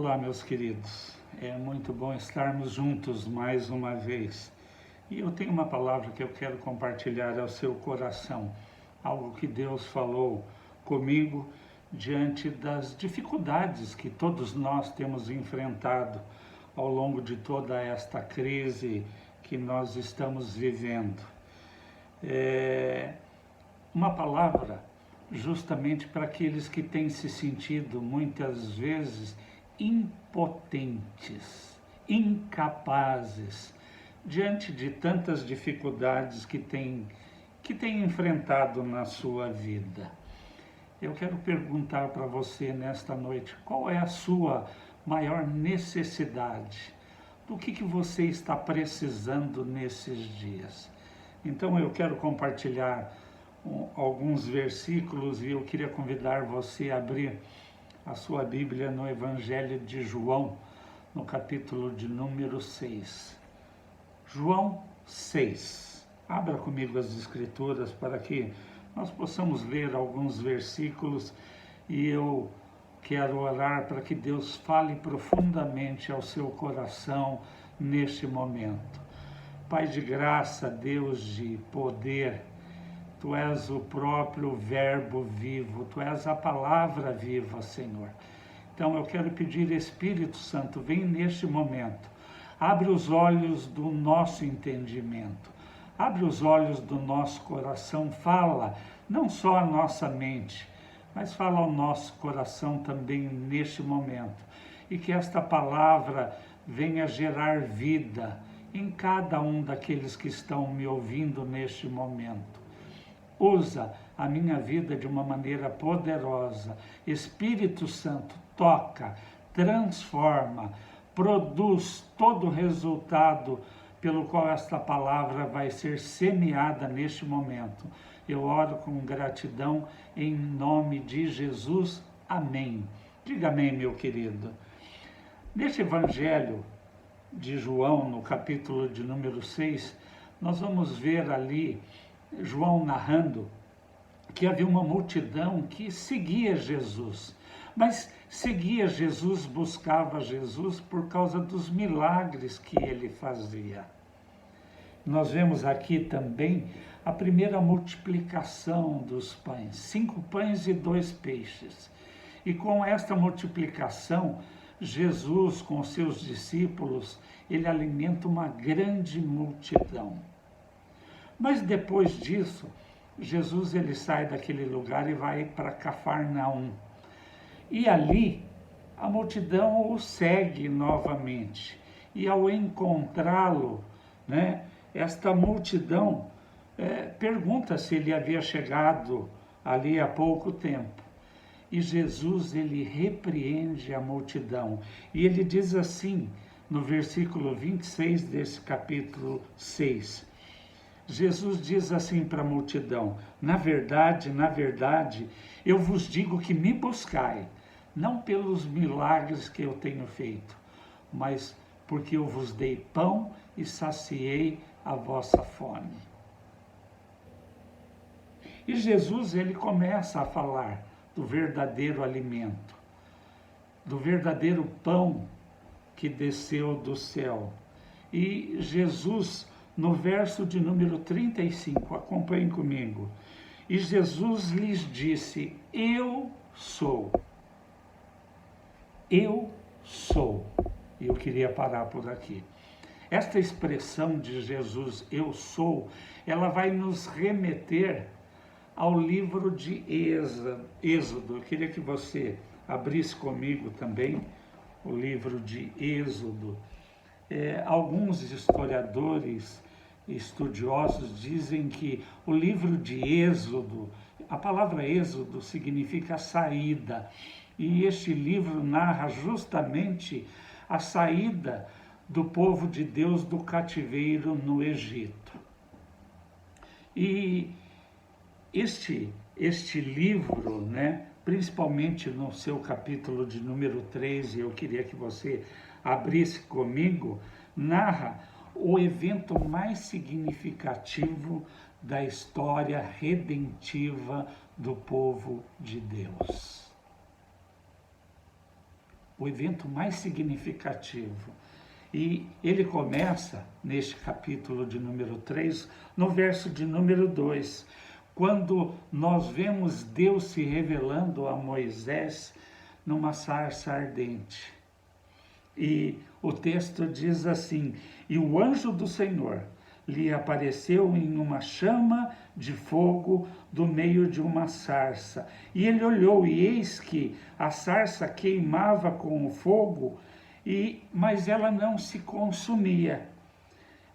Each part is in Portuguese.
Olá, meus queridos. É muito bom estarmos juntos mais uma vez. E eu tenho uma palavra que eu quero compartilhar ao seu coração. Algo que Deus falou comigo diante das dificuldades que todos nós temos enfrentado ao longo de toda esta crise que nós estamos vivendo. Uma palavra justamente para aqueles que têm se sentido muitas vezes impotentes, incapazes, diante de tantas dificuldades que têm enfrentado na sua vida. Eu quero perguntar para você nesta noite, qual é a sua maior necessidade? Do que você está precisando nesses dias? Então eu quero compartilhar alguns versículos e eu queria convidar você a abrir a sua Bíblia no Evangelho de João, no capítulo de número 6. João 6. Abra comigo as Escrituras para que nós possamos ler alguns versículos e eu quero orar para que Deus fale profundamente ao seu coração neste momento. Pai de graça, Deus de poder, Tu és o próprio Verbo vivo, Tu és a palavra viva, Senhor. Então eu quero pedir, Espírito Santo, vem neste momento, abre os olhos do nosso entendimento, abre os olhos do nosso coração, fala não só a nossa mente, mas fala ao nosso coração também neste momento. E que esta palavra venha gerar vida em cada um daqueles que estão me ouvindo neste momento. Usa a minha vida de uma maneira poderosa. Espírito Santo, toca, transforma, produz todo o resultado pelo qual esta palavra vai ser semeada neste momento. Eu oro com gratidão em nome de Jesus. Amém. Diga amém, meu querido. Neste Evangelho de João, no capítulo de número 6, nós vamos ver ali João narrando que havia uma multidão que seguia Jesus, mas seguia Jesus, buscava Jesus por causa dos milagres que ele fazia. Nós vemos aqui também a primeira multiplicação dos pães, 5 pães e 2 peixes. E com esta multiplicação, Jesus, com seus discípulos, ele alimenta uma grande multidão. Mas depois disso, Jesus ele sai daquele lugar e vai para Cafarnaum. E ali, a multidão o segue novamente. E ao encontrá-lo, esta multidão pergunta se ele havia chegado ali há pouco tempo. E Jesus ele repreende a multidão. E ele diz assim, no versículo 26 desse capítulo 6. Jesus diz assim para a multidão: na verdade, eu vos digo que me buscai, não pelos milagres que eu tenho feito, mas porque eu vos dei pão e saciei a vossa fome. E Jesus ele começa a falar do verdadeiro alimento, do verdadeiro pão que desceu do céu. E Jesus, no verso de número 35, acompanhem comigo. E Jesus lhes disse: eu sou. Eu sou. E eu queria parar por aqui. Esta expressão de Jesus, eu sou, ela vai nos remeter ao livro de Êxodo. Eu queria que você abrisse comigo também o livro de Êxodo. Alguns historiadores estudiosos dizem que o livro de Êxodo, a palavra Êxodo significa saída, e este livro narra justamente a saída do povo de Deus do cativeiro no Egito. E este livro, principalmente no seu capítulo de número 13, eu queria que você abrisse comigo, narra o evento mais significativo da história redentiva do povo de Deus. o evento mais significativo. E ele começa, neste capítulo de número 3, no verso de número 2, quando nós vemos Deus se revelando a Moisés numa sarça ardente. E o texto diz assim: e o anjo do Senhor lhe apareceu em uma chama de fogo do meio de uma sarça. E ele olhou, e eis que a sarça queimava com o fogo, mas ela não se consumia.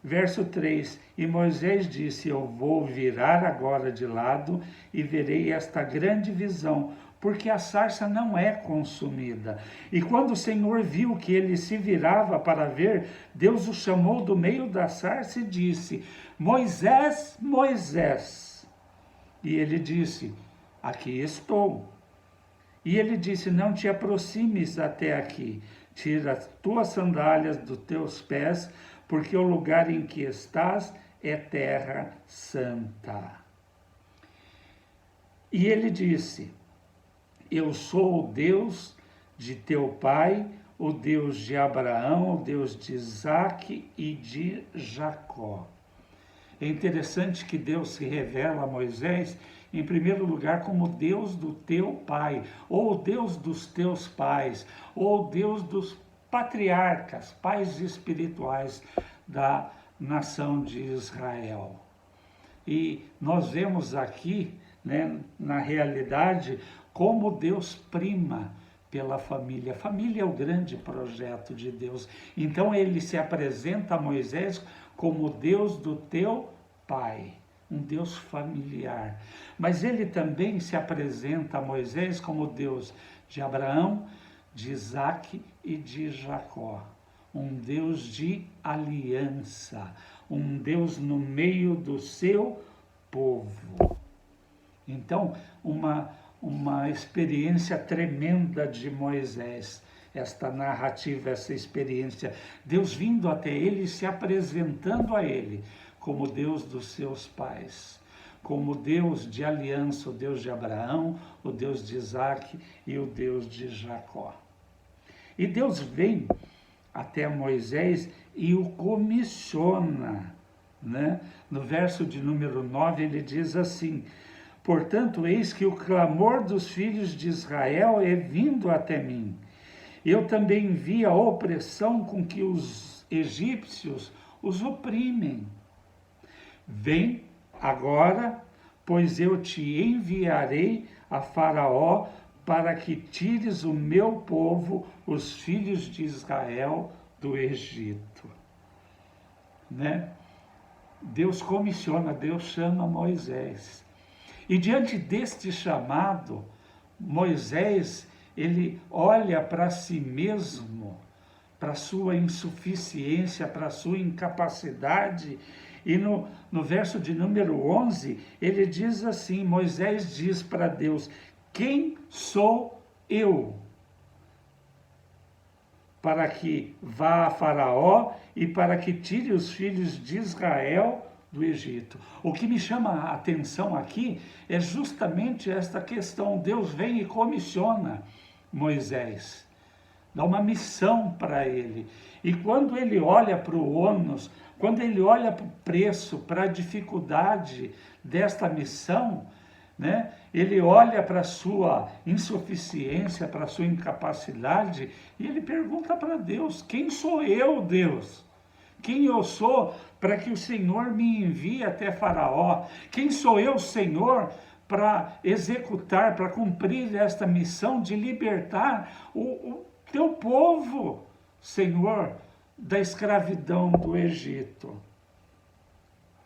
Verso 3: e Moisés disse: eu vou virar agora de lado e verei esta grande visão, porque a sarça não é consumida. E quando o Senhor viu que ele se virava para ver, Deus o chamou do meio da sarça e disse: Moisés, Moisés. E ele disse: aqui estou. E ele disse: não te aproximes até aqui, tira as tuas sandálias dos teus pés, porque o lugar em que estás é terra santa. E ele disse: eu sou o Deus de teu pai, o Deus de Abraão, o Deus de Isaque e de Jacó. É interessante que Deus se revela a Moisés, em primeiro lugar, como Deus do teu pai, ou Deus dos teus pais, ou Deus dos patriarcas, pais espirituais da nação de Israel. E nós vemos aqui, né, na realidade, como Deus prima pela família. A família é o grande projeto de Deus. Então ele se apresenta a Moisés como Deus do teu pai, um Deus familiar. Mas ele também se apresenta a Moisés como Deus de Abraão, de Isaque e de Jacó. Um Deus de aliança, um Deus no meio do seu povo. Então, uma experiência tremenda de Moisés, esta narrativa, essa experiência, Deus vindo até ele e se apresentando a ele como Deus dos seus pais, como Deus de aliança, o Deus de Abraão, o Deus de Isaque e o Deus de Jacó. E Deus vem até Moisés e o comissiona, né? No verso de número 9 ele diz assim: portanto, eis que o clamor dos filhos de Israel é vindo até mim. Eu também vi a opressão com que os egípcios os oprimem. Vem agora, pois eu te enviarei a Faraó para que tires o meu povo, os filhos de Israel, do Egito. Né? Deus comissiona, Deus chama Moisés. E diante deste chamado, Moisés, ele olha para si mesmo, para sua insuficiência, para sua incapacidade. E no verso de número 11, ele diz assim, Moisés diz para Deus: quem sou eu para que vá a Faraó e para que tire os filhos de Israel do Egito? O que me chama a atenção aqui é justamente esta questão. Deus vem e comissiona Moisés, dá uma missão para ele. E quando ele olha para o ônus, quando ele olha para o preço, para a dificuldade desta missão, né? Ele olha para a sua insuficiência, para a sua incapacidade, e ele pergunta para Deus: quem sou eu, Deus? Quem eu sou para que o Senhor me envie até Faraó? Quem sou eu, Senhor, para executar, para cumprir esta missão de libertar o teu povo, Senhor, da escravidão do Egito?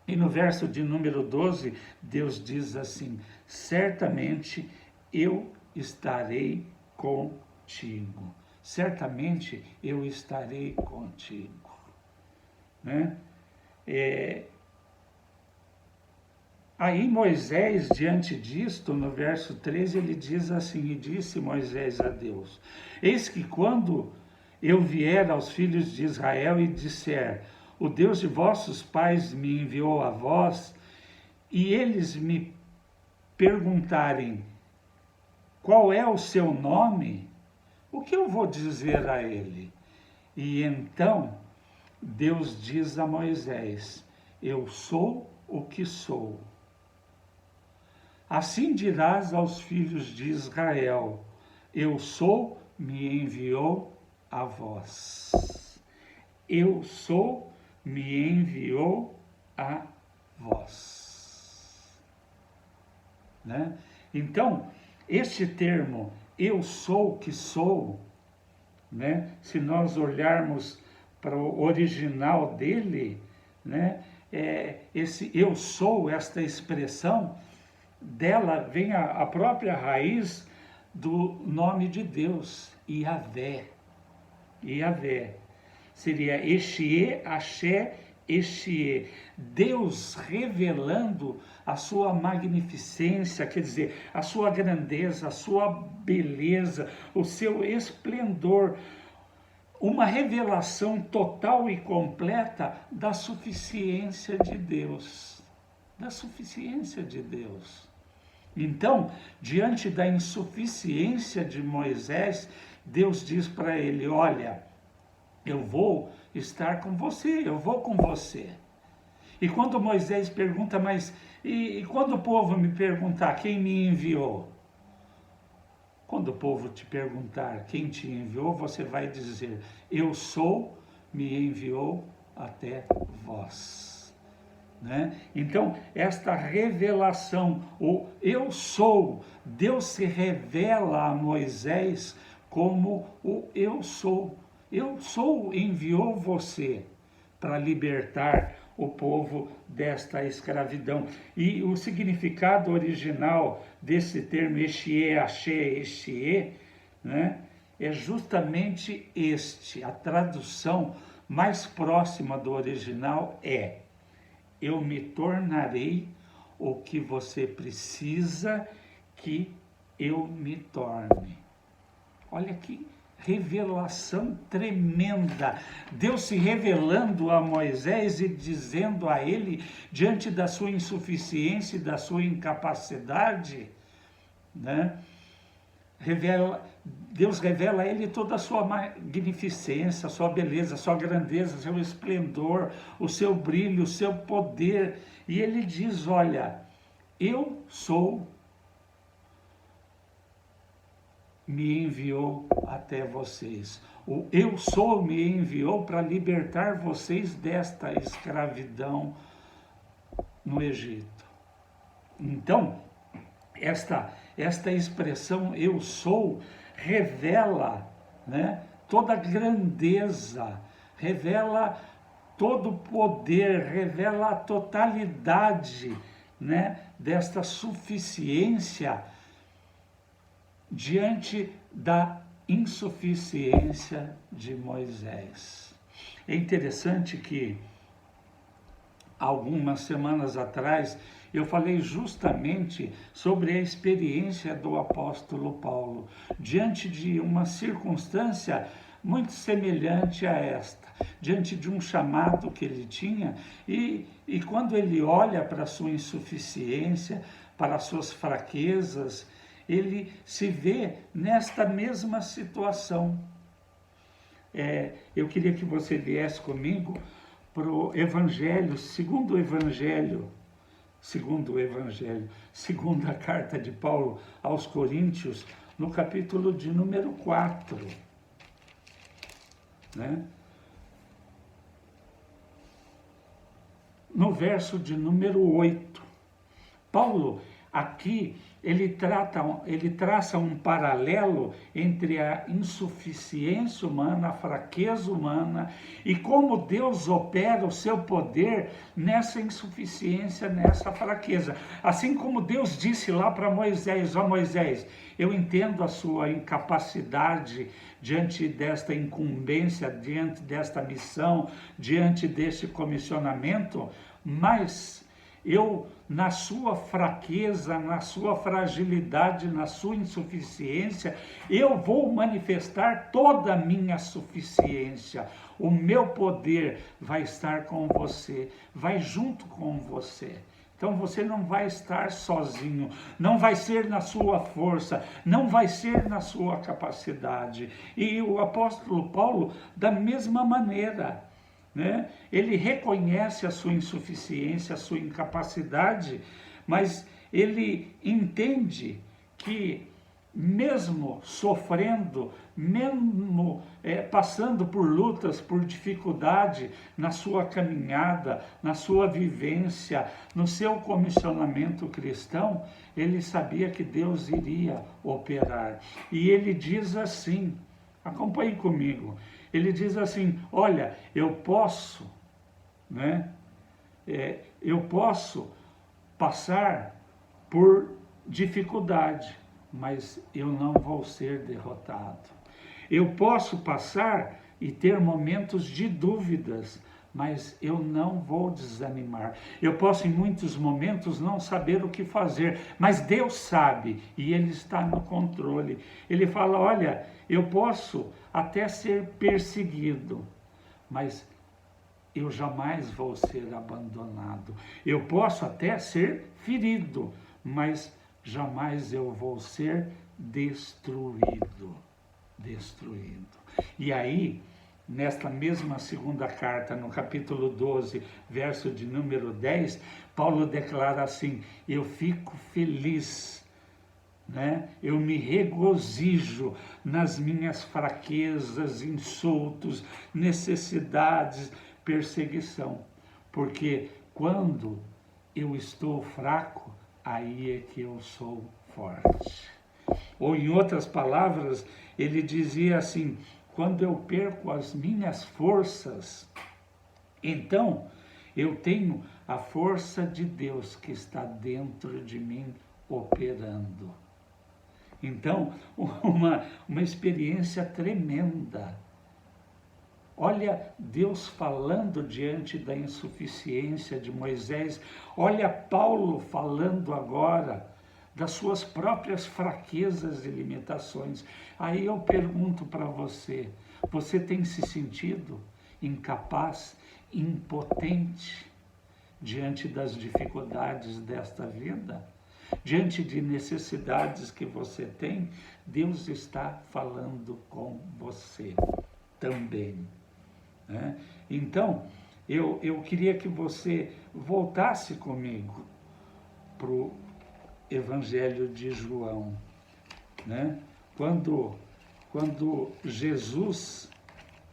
E no verso de número 12, Deus diz assim: certamente eu estarei contigo. Certamente eu estarei contigo. Né? Aí Moisés, diante disto, no verso 13, ele diz assim: e disse Moisés a Deus: eis que quando eu vier aos filhos de Israel e disser: o Deus de vossos pais me enviou a vós, e eles me perguntarem: qual é o seu nome? O que eu vou dizer a ele? E então Deus diz a Moisés: eu sou o que sou. Assim dirás aos filhos de Israel: eu sou, me enviou a vós. Eu sou, me enviou a vós. Né? Então, este termo, eu sou que sou, né? Se nós olharmos para o original dele, né? Esse eu sou, esta expressão, dela vem a própria raiz do nome de Deus, Yahvé. Yahvé. Seria Exie, Axé, Exie. Deus revelando a sua magnificência, quer dizer, a sua grandeza, a sua beleza, o seu esplendor. Uma revelação total e completa da suficiência de Deus. Da suficiência de Deus. Então, diante da insuficiência de Moisés, Deus diz para ele: olha, eu vou estar com você, eu vou com você. E quando Moisés pergunta, mas e quando o povo me perguntar quem me enviou? Quando o povo te perguntar quem te enviou, você vai dizer: eu sou, me enviou até vós. Né? Então, esta revelação, o eu sou, Deus se revela a Moisés como o eu sou. Eu sou enviou você para libertar o povo desta escravidão. E o significado original desse termo, Exie, Axé, Exie, né, é justamente este. A tradução mais próxima do original é: eu me tornarei o que você precisa que eu me torne. Olha que revelação tremenda. Deus se revelando a Moisés e dizendo a ele, diante da sua insuficiência e da sua incapacidade, né? Deus revela a ele toda a sua magnificência, a sua beleza, a sua grandeza, o seu esplendor, o seu brilho, o seu poder. E ele diz: olha, eu sou, me enviou até vocês. O eu sou me enviou para libertar vocês desta escravidão no Egito. Então, esta expressão eu sou revela, né, toda a grandeza, revela todo o poder, revela a totalidade, né, desta suficiência diante da insuficiência de Moisés. É interessante que algumas semanas atrás eu falei justamente sobre a experiência do apóstolo Paulo, diante de uma circunstância muito semelhante a esta, diante de um chamado que ele tinha, e quando ele olha para a sua insuficiência, para as suas fraquezas, ele se vê nesta mesma situação. Eu queria que você viesse comigo para o Evangelho, segunda carta de Paulo aos Coríntios, no capítulo de número 4. Né? No verso de número 8. Paulo, aqui, ele traça um paralelo entre a insuficiência humana, a fraqueza humana e como Deus opera o seu poder nessa insuficiência, nessa fraqueza. Assim como Deus disse lá para Moisés: ó Moisés, eu entendo a sua incapacidade diante desta incumbência, diante desta missão, diante deste comissionamento, mas eu, na sua fraqueza, na sua fragilidade, na sua insuficiência, eu vou manifestar toda a minha suficiência. O meu poder vai estar com você, vai junto com você. Então você não vai estar sozinho, não vai ser na sua força, não vai ser na sua capacidade. E o apóstolo Paulo, da mesma maneira, né? Ele reconhece a sua insuficiência, a sua incapacidade, mas ele entende que mesmo sofrendo, mesmo passando por lutas, por dificuldade na sua caminhada, na sua vivência, no seu comissionamento cristão, ele sabia que Deus iria operar. E ele diz assim, acompanhe comigo, ele diz assim, olha, eu posso, né? Eu posso passar por dificuldade, mas eu não vou ser derrotado. Eu posso passar e ter momentos de dúvidas, mas eu não vou desanimar. Eu posso em muitos momentos não saber o que fazer, mas Deus sabe e Ele está no controle. Ele fala, olha, eu posso até ser perseguido, mas eu jamais vou ser abandonado. Eu posso até ser ferido, mas jamais eu vou ser destruído. E aí, nesta mesma segunda carta, no capítulo 12, verso de número 10, Paulo declara assim, eu fico feliz, né? Eu me regozijo nas minhas fraquezas, insultos, necessidades, perseguição, porque quando eu estou fraco, aí é que eu sou forte. Ou em outras palavras, ele dizia assim, quando eu perco as minhas forças, então eu tenho a força de Deus que está dentro de mim operando. Então, uma experiência tremenda. Olha Deus falando diante da insuficiência de Moisés. Olha Paulo falando agora das suas próprias fraquezas e limitações. Aí eu pergunto para você, você tem se sentido incapaz, impotente diante das dificuldades desta vida? Diante de necessidades que você tem, Deus está falando com você também. Né? Então, eu queria que você voltasse comigo para o Evangelho de João. Né? Quando Jesus,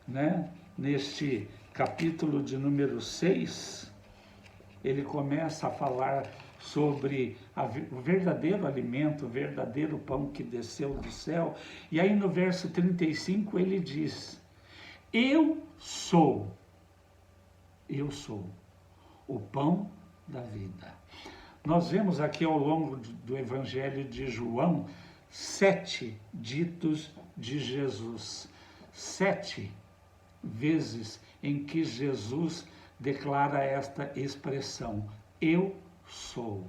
né, neste capítulo de número 6, ele começa a falar sobre o verdadeiro alimento, o verdadeiro pão que desceu do céu. E aí no verso 35 ele diz, eu sou o pão da vida. Nós vemos aqui ao longo do Evangelho de João 7 ditos de Jesus, 7 vezes em que Jesus declara esta expressão, eu sou.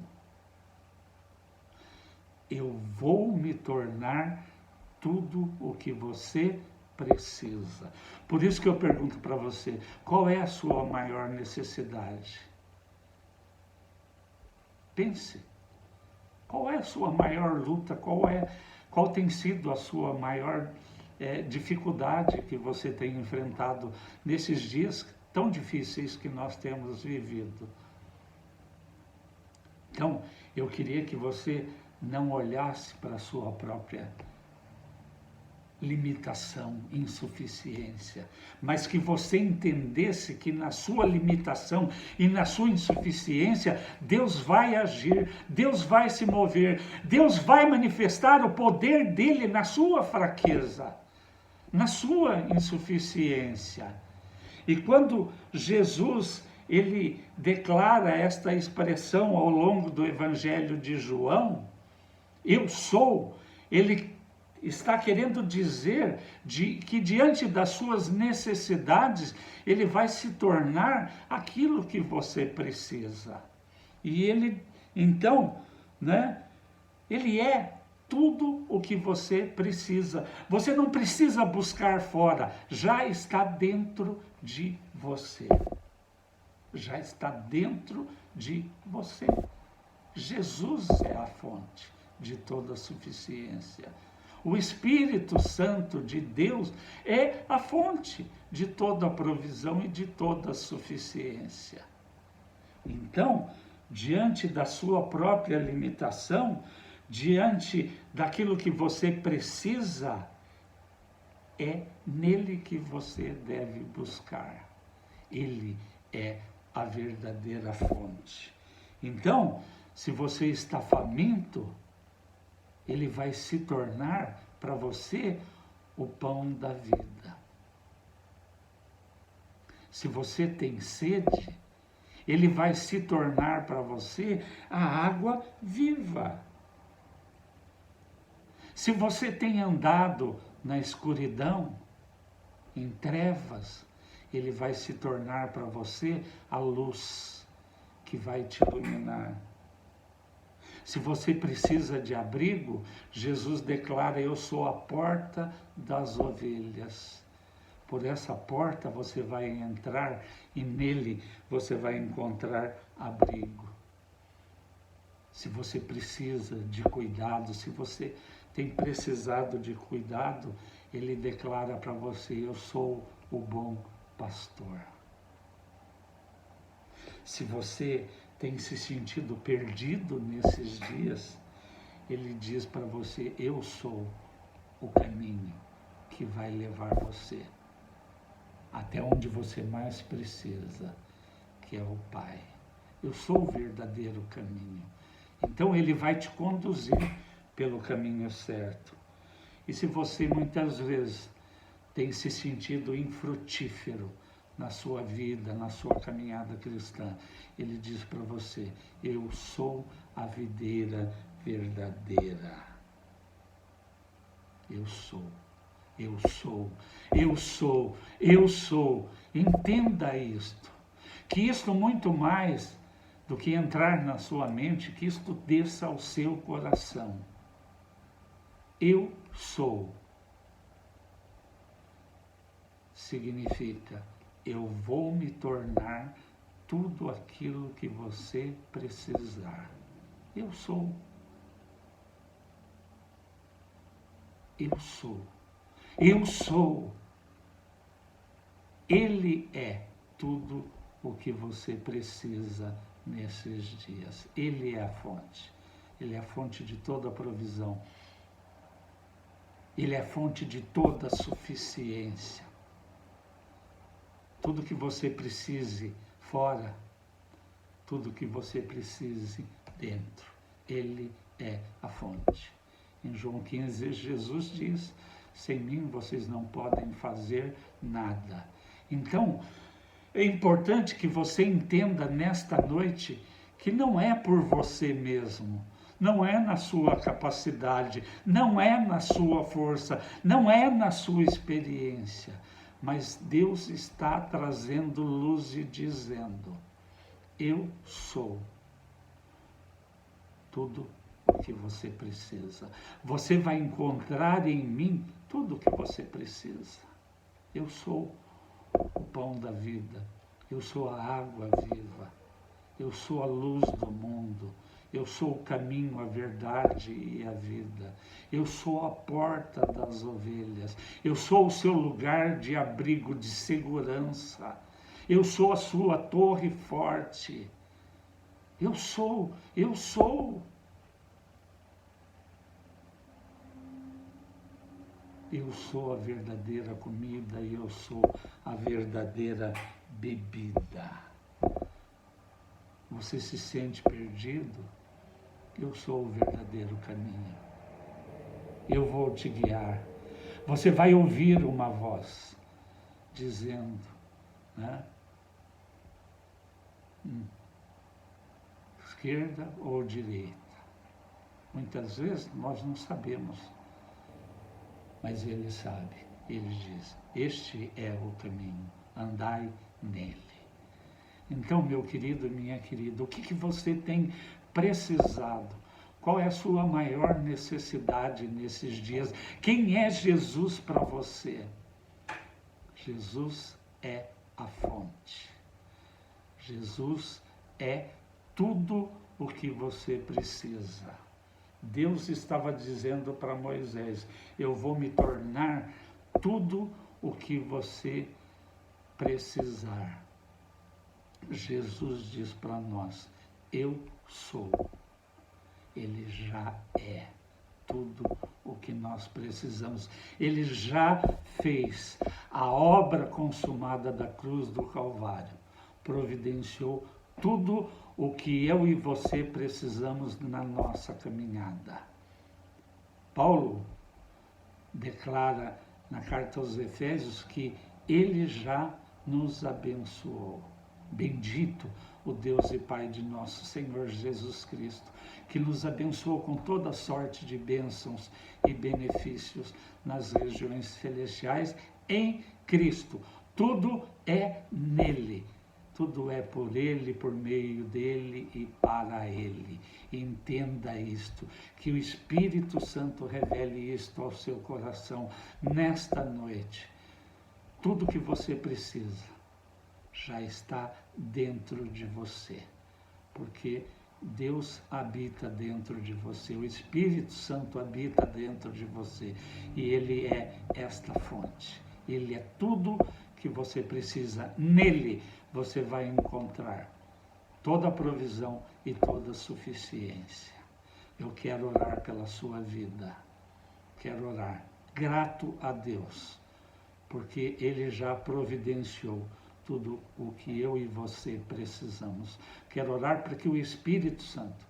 Eu vou me tornar tudo o que você precisa. Por isso que eu pergunto para você, qual é a sua maior necessidade? Pense. Qual é a sua maior luta? Qual tem sido a sua maior dificuldade que você tem enfrentado nesses dias tão difíceis que nós temos vivido? Então, eu queria que você não olhasse para a sua própria limitação, insuficiência, mas que você entendesse que na sua limitação e na sua insuficiência, Deus vai agir, Deus vai se mover, Deus vai manifestar o poder dele na sua fraqueza, na sua insuficiência. E quando Jesus ele declara esta expressão ao longo do Evangelho de João, eu sou, ele está querendo dizer que diante das suas necessidades, ele vai se tornar aquilo que você precisa. E ele, então, né, ele é tudo o que você precisa. Você não precisa buscar fora, já está dentro de você. Já está dentro de você. Jesus é a fonte de toda suficiência. O Espírito Santo de Deus é a fonte de toda a provisão e de toda a suficiência. Então, diante da sua própria limitação, diante daquilo que você precisa, é nele que você deve buscar. Ele é a verdadeira fonte. Então, se você está faminto, ele vai se tornar para você o pão da vida. Se você tem sede, ele vai se tornar para você a água viva. Se você tem andado na escuridão, em trevas, ele vai se tornar para você a luz que vai te iluminar. Se você precisa de abrigo, Jesus declara: eu sou a porta das ovelhas. Por essa porta você vai entrar e nele você vai encontrar abrigo. Se você precisa de cuidado, se você tem precisado de cuidado, ele declara para você: eu sou o bom pastor. Se você tem se sentido perdido nesses dias, ele diz para você: eu sou o caminho que vai levar você até onde você mais precisa, que é o Pai. Eu sou o verdadeiro caminho. Então ele vai te conduzir pelo caminho certo. E se você muitas vezes tem se sentido infrutífero na sua vida, na sua caminhada cristã, ele diz para você: eu sou a videira verdadeira. Eu sou, eu sou, eu sou, eu sou. Entenda isto, que isto muito mais do que entrar na sua mente, que isto desça ao seu coração. Eu sou significa: eu vou me tornar tudo aquilo que você precisar. Eu sou. Eu sou. Eu sou. Ele é tudo o que você precisa nesses dias. Ele é a fonte. Ele é a fonte de toda a provisão. Ele é a fonte de toda a suficiência. Tudo que você precise fora, tudo que você precise dentro. Ele é a fonte. Em João 15, Jesus diz: sem mim vocês não podem fazer nada. Então, é importante que você entenda nesta noite que não é por você mesmo, não é na sua capacidade, não é na sua força, não é na sua experiência, mas Deus está trazendo luz e dizendo: eu sou tudo o que você precisa. Você vai encontrar em mim tudo o que você precisa. Eu sou o pão da vida, eu sou a água viva, eu sou a luz do mundo, eu sou o caminho, a verdade e a vida. Eu sou a porta das ovelhas. Eu sou o seu lugar de abrigo, de segurança. Eu sou a sua torre forte. Eu sou, eu sou. Eu sou a verdadeira comida e eu sou a verdadeira bebida. Você se sente perdido? Eu sou o verdadeiro caminho. Eu vou te guiar. Você vai ouvir uma voz dizendo, né? Esquerda ou direita. Muitas vezes nós não sabemos, mas ele sabe. Ele diz: este é o caminho, andai nele. Então, meu querido e minha querida, o que você tem precisado? Qual é a sua maior necessidade nesses dias? Quem é Jesus para você? Jesus é a fonte. Jesus é tudo o que você precisa. Deus estava dizendo para Moisés: eu vou me tornar tudo o que você precisar. Jesus diz para nós: eu sou. Ele já é tudo o que nós precisamos. Ele já fez a obra consumada da cruz do Calvário. Providenciou tudo o que eu e você precisamos na nossa caminhada. Paulo declara na carta aos Efésios que ele já nos abençoou. Bendito o Deus e Pai de nosso Senhor Jesus Cristo, que nos abençoou com toda sorte de bênçãos e benefícios nas regiões celestiais em Cristo. Tudo é nele. Tudo é por ele, por meio dele e para ele. Entenda isto, que o Espírito Santo revele isto ao seu coração nesta noite. Tudo que você precisa já está dentro de você, porque Deus habita dentro de você, o Espírito Santo habita dentro de você e ele é esta fonte, ele é tudo que você precisa. Nele você vai encontrar toda a provisão e toda a suficiência. Eu quero orar pela sua vida, quero orar grato a Deus, porque ele já providenciou tudo o que eu e você precisamos. Quero orar para que o Espírito Santo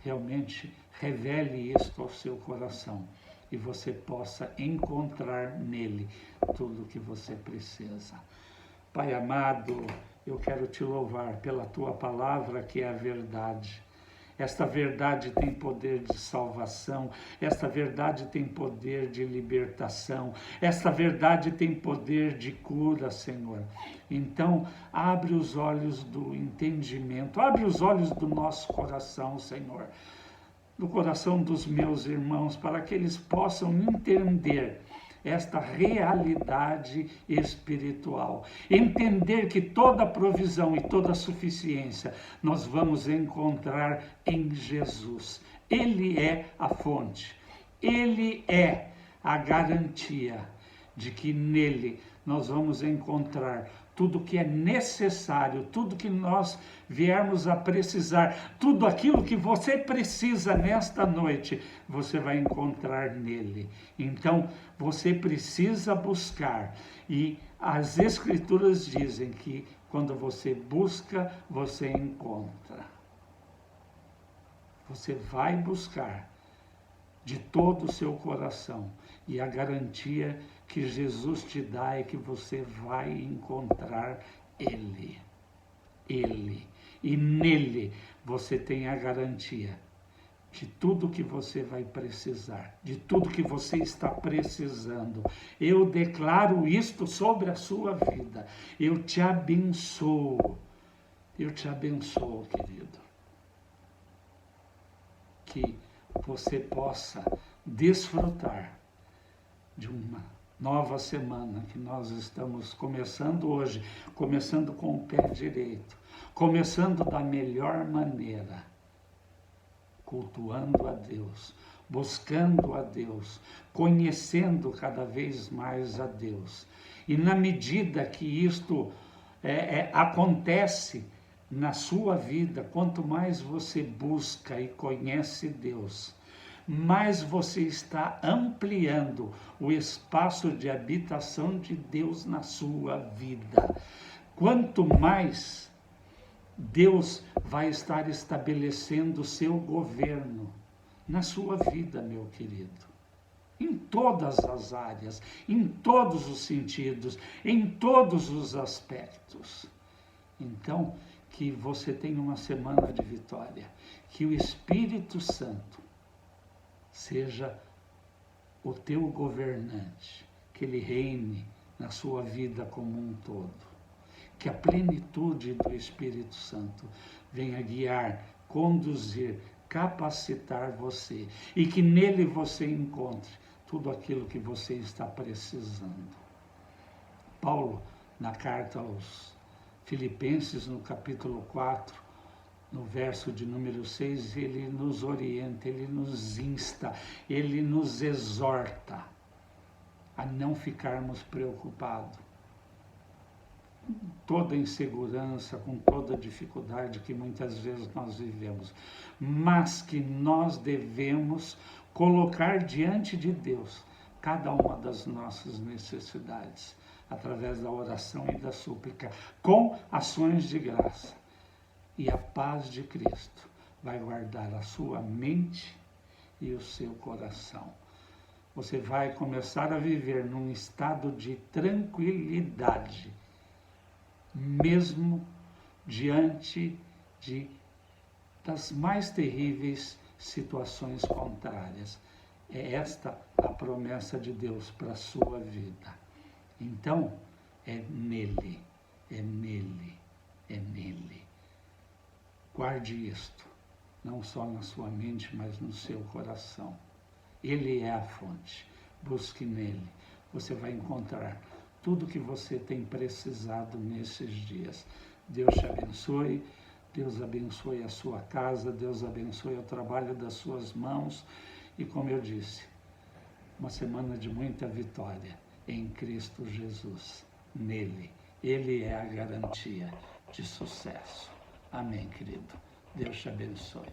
realmente revele isto ao seu coração e você possa encontrar nele tudo o que você precisa. Pai amado, eu quero te louvar pela tua palavra, que é a verdade. Esta verdade tem poder de salvação, esta verdade tem poder de libertação, esta verdade tem poder de cura, Senhor. Então, abre os olhos do entendimento, abre os olhos do nosso coração, Senhor, do coração dos meus irmãos, para que eles possam entender esta realidade espiritual. Entender que toda provisão e toda suficiência nós vamos encontrar em Jesus. Ele é a fonte, ele é a garantia de que nele nós vamos encontrar tudo que é necessário, tudo que nós viermos a precisar, tudo aquilo que você precisa nesta noite, você vai encontrar nele. Então, você precisa buscar. E as Escrituras dizem que quando você busca, você encontra. Você vai buscar de todo o seu coração. E a garantia que Jesus te dá é que você vai encontrar Ele. Ele. E nele você tem a garantia de tudo que você vai precisar, de tudo que você está precisando. Eu declaro isto sobre a sua vida. Eu te abençoo. Eu te abençoo, querido. Que você possa desfrutar de uma nova semana que nós estamos começando hoje, começando com o pé direito, começando da melhor maneira, cultuando a Deus, buscando a Deus, conhecendo cada vez mais a Deus. E na medida que isto acontece na sua vida, quanto mais você busca e conhece Deus, mais você está ampliando o espaço de habitação de Deus na sua vida. Quanto mais Deus vai estar estabelecendo o seu governo na sua vida, meu querido. Em todas as áreas, em todos os sentidos, em todos os aspectos. Então, que você tenha uma semana de vitória. Que o Espírito Santo seja o teu governante, que ele reine na sua vida como um todo. Que a plenitude do Espírito Santo venha guiar, conduzir, capacitar você e que nele você encontre tudo aquilo que você está precisando. Paulo, na carta aos Filipenses, no capítulo 4, No verso de número 6, ele nos orienta, ele nos insta, ele nos exorta a não ficarmos preocupados. Com toda insegurança, com toda dificuldade que muitas vezes nós vivemos, mas que nós devemos colocar diante de Deus cada uma das nossas necessidades, através da oração e da súplica, com ações de graça. E a paz de Cristo vai guardar a sua mente e o seu coração. Você vai começar a viver num estado de tranquilidade, mesmo diante das mais terríveis situações contrárias. É esta a promessa de Deus para a sua vida. Então, é nele, é nele, é nele. Guarde isto, não só na sua mente, mas no seu coração. Ele é a fonte. Busque nele. Você vai encontrar tudo que você tem precisado nesses dias. Deus te abençoe. Deus abençoe a sua casa. Deus abençoe o trabalho das suas mãos. E como eu disse, uma semana de muita vitória em Cristo Jesus. Nele. Ele é a garantia de sucesso. Amém, querido. Deus te abençoe.